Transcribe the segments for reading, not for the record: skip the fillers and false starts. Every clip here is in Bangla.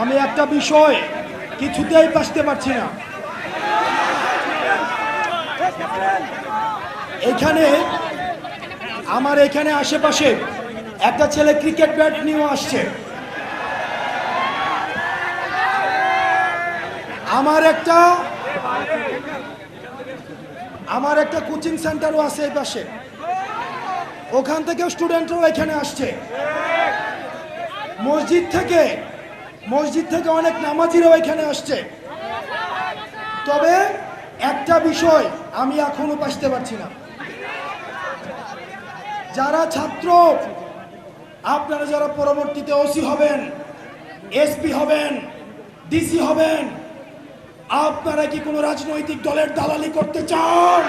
আমি একটা বিষয় কিছুতেই বুঝতে পারছি না। এখানে আমার এখানে আশেপাশে একটা ছেলে ক্রিকেট ব্যাট নিয়ে আসছে। আমার একটা কোচিং সেন্টারও আছে এই পাশে, ওখান থেকে স্টুডেন্টরাও এখানে আসছে। মসজিদ থেকে অনেক নামাজিরাও এখানে আসছে। তবে একটা বিষয় আমি এখনো বুঝতে পারছি না, যারা ছাত্র, আপনারা যারা পরবর্তীতে ওসি হবেন, এসপি হবেন, ডিসি হবেন, আপনারা কি কোনো রাজনৈতিক দলের দালালি করতে চান?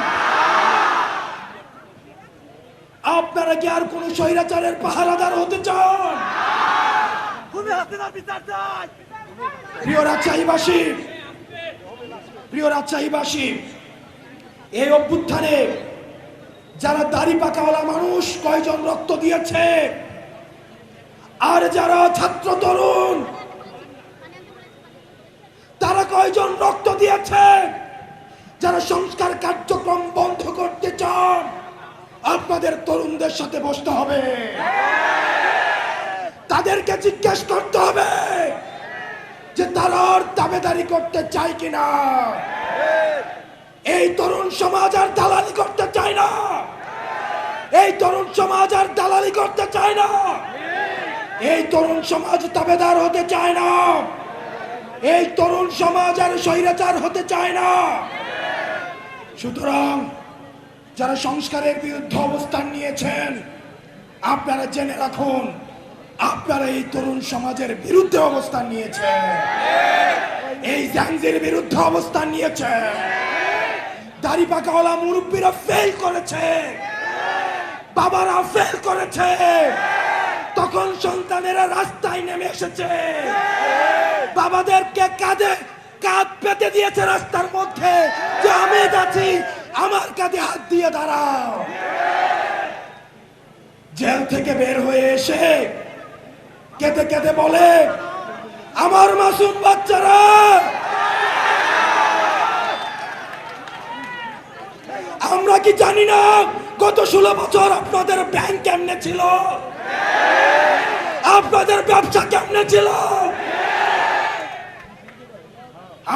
আপনারা কি আর কোন স্বৈরাচারের পাহারাদার হতে চান? প্রিয় রাজশাহীবাসী, এই অভ্যুত্থানে যারা দাড়ি পাকাওয়ালা মানুষ কয়জন রক্ত দিয়েছে, আর যারা ছাত্র তরুণ তারা কয়জন রক্ত দিয়েছে? যারা সংস্কার কার্যক্রম বন্ধ করতে চান, আপনাদের তরুণদের সাথে বসতে হবে, তাদেরকে জিজ্ঞেস করতে হবে যে তারা আর দাবেদারি করতে চায় কিনা। এই তরুণ সমাজ আর দালালি করতে চায় না, এই তরুণ সমাজ আর দালালি করতে চায় না, এই তরুণ সমাজ দাবেদার হতে চায় না, এই তরুণ সমাজ আর স্বৈরাচার হতে চায় না। সুতরাং যারা সংস্কারের বিরুদ্ধে অবস্থান নিয়েছেন, আপনারা জেনে রাখুন, আপনারা এই তরুণ সমাজের বিরুদ্ধে অবস্থান নিয়েছেন, এই জাঞ্জির বিরুদ্ধে অবস্থান নিয়েছেন। দাড়ি পাকাওয়ালা মুরব্বীরা ফেল করেছে, বাবারা ফেল করেছে, তখন সন্তানেরা রাস্তায় নেমে এসেছে, বাবাদেরকে কাঁধ পেতে দিয়েছে রাস্তার মধ্যে, যে আমি যাচ্ছি, আমার কাঁধে হাত দিয়ে দাঁড়াও। জেল থেকে বের হয়ে এসে কেঁদে কেঁদে বলে, আমার মাসুম বাচ্চারা, আমরা কি জানি না গত 16 বছর আপনাদের ব্যাংক কেমনে ছিল, আপনাদের ব্যবসা কেমনে ছিল?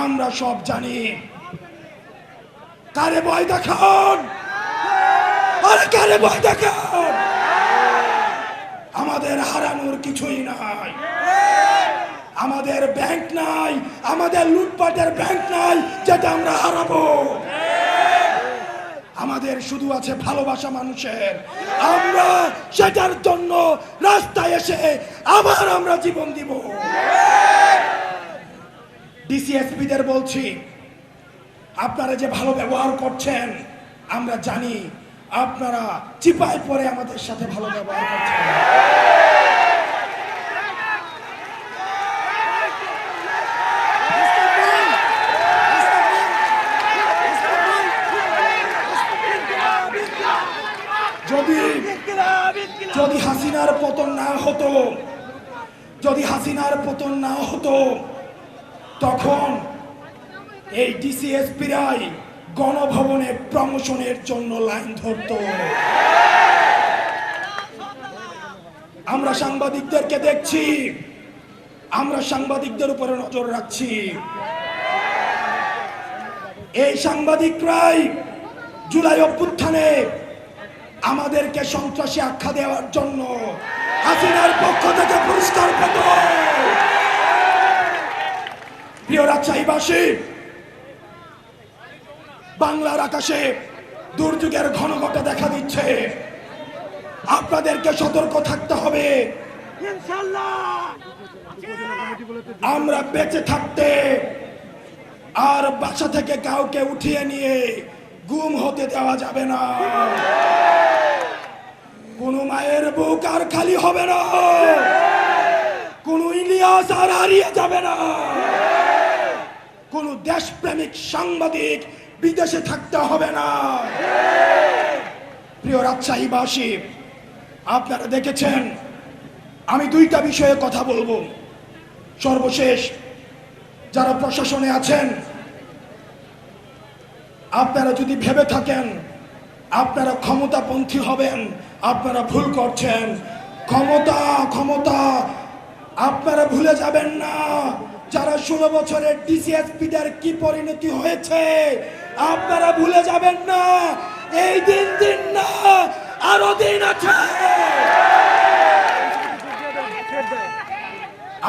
আমরা সব জানি। কারে ভয় দেখান, আরে কারে ভয় দেখান? আমাদের হারানোর কিছুই নাই, আমাদের ব্যাংক নাই, আমাদের লুটপাটের ব্যাংক নাই যেটা আমরা হারাবো। আমাদের শুধু আছে ভালোবাসা মানুষের, আমরা সেটার জন্য রাস্তায় এসে আবার আমরা জীবন দিব। ডিসিএসপিদের বলছি, আপনারা যে ভালো ব্যবহার করছেন আমরা জানি, আপনারা চিপায় পড়ে আমাদের সাথে ভালো ব্যবহার করছেন। যদি হাসিনার পতন না হতো, যদি হাসিনার পতন না হতো, তখন এই ডিসিএসপিরাই গণভবনে প্রমোশনের জন্য লাইন ধরত। আমরা সাংবাদিকদেরকে দেখছি, আমরা সাংবাদিকদের উপরে নজর রাখছি। এই সাংবাদিকরাই জুলাই অভ্যুত্থানে আমাদেরকে সন্ত্রাসী আখ্যা দেওয়ার জন্য হাসিনার পক্ষ থেকে পুরস্কার পেত। প্রিয় রাজশাহীবাসী, বাংলার আকাশে দুর্যোগের ঘনঘটা দেখা দিচ্ছে, আপনাদেরকে সতর্ক থাকতে হবে। আমরা বেঁচে থাকতে আর বাসা থেকে কাউকে উঠিয়ে নিয়ে গুম হতে দেওয়া যাবে না। কোন মায়ের বুক আর খালি হবে না, কোন ইলিয়াস আর হারিয়ে যাবে না, কোন দেশপ্রেমিক সাংবাদিক বিদেশে থাকতে হবে না। প্রিয় সর্বশেষ যারা প্রশাসনে আছেন, আপনারা যদি ভেবে থাকেন আপনারা ক্ষমতাপন্থী হবেন, আপনারা ভুল করছেন। ক্ষমতা ক্ষমতা আপনারা ভুলে যাবেন না যারা 16 বছরের ডিসিএসপিদের কি পরিণতি হয়েছে, আপনারা ভুলে যাবেন না। এই দিন দিন না, আরো দিন আছে।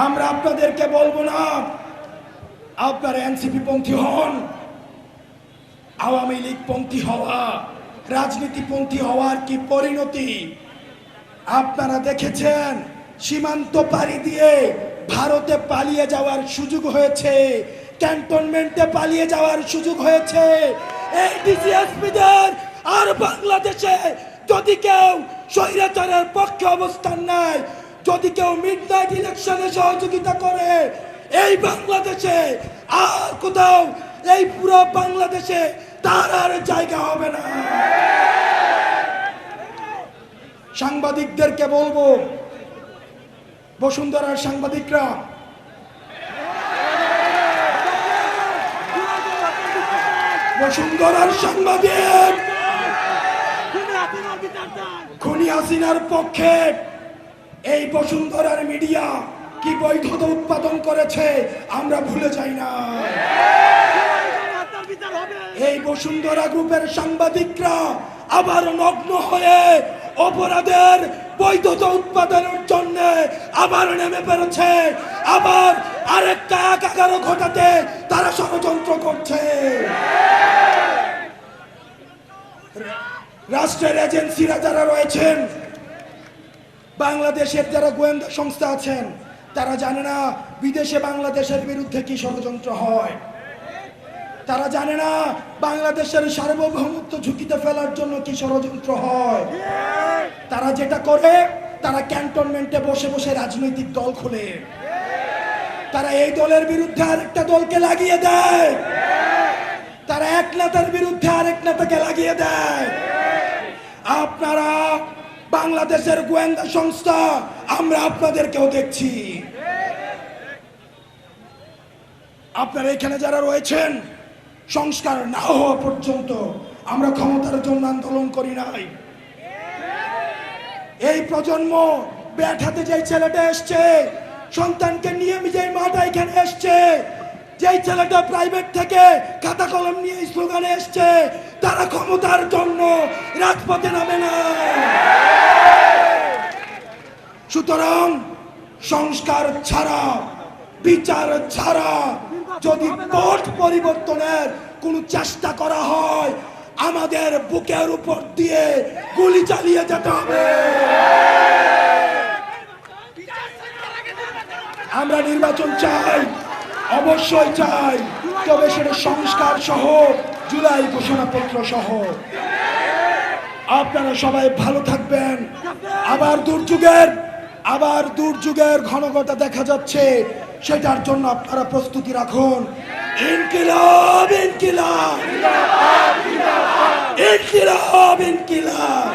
আমরা আপনাদেরকে বলবো না আপনারা এনসিপি পন্থী হন, আওয়ামী লীগ পন্থী হওয়া, রাজনীতিপন্থী হওয়ার কি পরিণতি আপনারা দেখেছেন। সীমান্ত পাড়ি দিয়ে ভারতে পালিয়ে যাওয়ার সুযোগ হয়েছে, ক্যান্টনমেন্টে পালিয়ে যাওয়ার সুযোগ হয়েছে। এই ডিসিএসপিদের আর বাংলাদেশে যদি কেউ স্বৈরাচারের পক্ষে অবস্থান নেয়, যদি কেউ মিডনাইট ইলেকশনে সহযোগিতা করে, এই বাংলাদেশে আর কোথাও, এই পুরো বাংলাদেশে তার আর জায়গা হবে না। সাংবাদিকদেরকে বলবো, বসুন্ধরার সাংবাদিকরা, বসুন্ধরার সাংবাদিক খুনি হাসিনার পক্ষে এই বসুন্ধরার মিডিয়া কি বৈধতা উৎপাদন করেছে আমরা ভুলে যাই না। এই বসুন্ধরা গ্রুপের সাংবাদিকরা আবার নগ্ন হয়ে অপরাধের বৈধতা উৎপাদনের জন্য আবার নেমে পেরেছে, আবার আরেকটা একাগারো ঘটাতে তারা ষড়যন্ত্র করছে। রাষ্ট্রের এজেন্সিরা যারা রয়েছেন, বাংলাদেশের যারা গোয়েন্দা সংস্থা আছেন, তারা জানে না বিদেশে বাংলাদেশের বিরুদ্ধে কি ষড়যন্ত্র হয়। তারা জানে না বাংলাদেশের সার্বভৌমত্ব ঝুঁকিতে ফেলার জন্য কি ষড়যন্ত্র হয়। তারা যেটা করে, তারা ক্যান্টনমেন্টে বসে বসে রাজনৈতিক দল খোলে। তারা এই দলের বিরুদ্ধে আরেকটা দলকে লাগিয়ে দেয়, তারা এক নেতার বিরুদ্ধে আরেক নেতাকে লাগিয়ে দেয়। আপনারা বাংলাদেশের গোয়েন্দা সংস্থা, আমরা আপনাদেরকেও দেখছি। আপনারা এখানে যারা রয়েছেন, সংস্কার না হওয়া পর্যন্ত আমরা ক্ষমতার জন্য আন্দোলন করি নাই। এই প্রজন্ম ব্যাট হাতে যে ছেলেটা এসছে, সন্তানকে নিয়ে যে মাটা এখানে এসছে, যেই ছেলেটা প্রাইভেট থেকে খাতা কলম নিয়ে স্লোগানে এসছে, তারা ক্ষমতার জন্য রাজপথে নামে না। সুতরাং সংস্কার ছাড়া, বিচার ছাড়া যদি পথ পরিবর্তনের কোন চেষ্টা করা হয়, আমাদের বুকের উপর দিয়ে গুলি চালিয়ে যেতে হবে। আমরা নির্বাচন চাই, অবশ্যই চাই, তবে সেটা সংস্কার সহ, জুলাই ঘোষণাপত্র সহ। আপনারা সবাই ভালো থাকবেন। আবার দুর্যোগের ঘনঘটা দেখা যাচ্ছে, সেটার জন্য আপনারা প্রস্তুতি রাখুন। ইনকিলাব ইনকিলাব ইনকিলাব ইনকিলাব।